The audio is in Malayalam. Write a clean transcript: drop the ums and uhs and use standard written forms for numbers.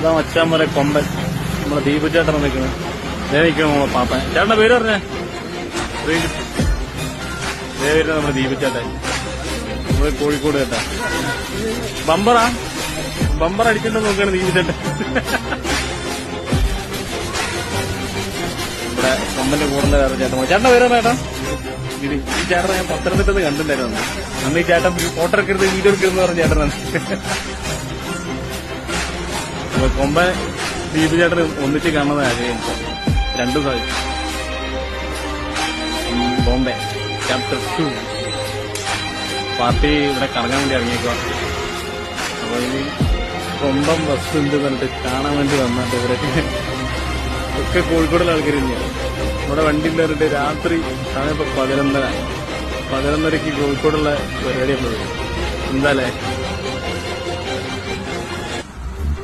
ഇതാ മച്ചാൻ കൊമ്പൻ നമ്മളെ ദീപു ചേട്ടൻ നിൽക്കുന്നത്. നിൽക്കണം നമ്മളെ പാപ്പൻ. ചേട്ടന്റെ പേര് പറഞ്ഞേ? പേര് നമ്മുടെ ദീപു ചേട്ടൻ, നമ്മള് കോഴിക്കോട് ചേട്ടാ. ബമ്പറാ ബമ്പർ അടിച്ചിട്ട് നോക്കുകയാണ് ദീപു ചേട്ടൻ. ഇവിടെ കൊമ്പന്റെ കൂടുതൽ വേറെ ചേട്ടൻ. ചേട്ടന്റെ പേര് പറഞ്ഞ ചേട്ടാ? ഈ ചേട്ടനെ ഞാൻ പത്തനംതിട്ടന്ന് കണ്ടിട്ടുണ്ടായിരുന്നു. അന്ന് ഈ ചേട്ടൻ ഫോട്ടോ എടുക്കരുത് വീഡിയോ എടുക്കരുതെന്ന് പറഞ്ഞ ചേട്ടനാണ്. കൊമ്പൻ ദീപു ചേട്ടൻ ഒന്നിച്ച് കാണുന്നത് ആഗ്രഹം രണ്ടും സാധിച്ചു. ബോംബെ ചാപ്റ്റർ 2 പാർട്ടി ഇവിടെ കറങ്ങാൻ വേണ്ടി ഇറങ്ങിയേക്കുക. അപ്പൊ ഇനി സ്വന്തം ബസ് ഉണ്ട് പറഞ്ഞിട്ട് കാണാൻ വേണ്ടി വന്നിട്ട് ഇവരൊക്കെ ഒക്കെ കോഴിക്കോടുള്ള ആൾക്കാർ തന്നെയാണ്. നമ്മുടെ വണ്ടിയിൽ പറഞ്ഞിട്ട് രാത്രി സമയം ഇപ്പൊ 11:30 കോഴിക്കോടുള്ള പരിപാടിയാണ്. എന്താല്ലേ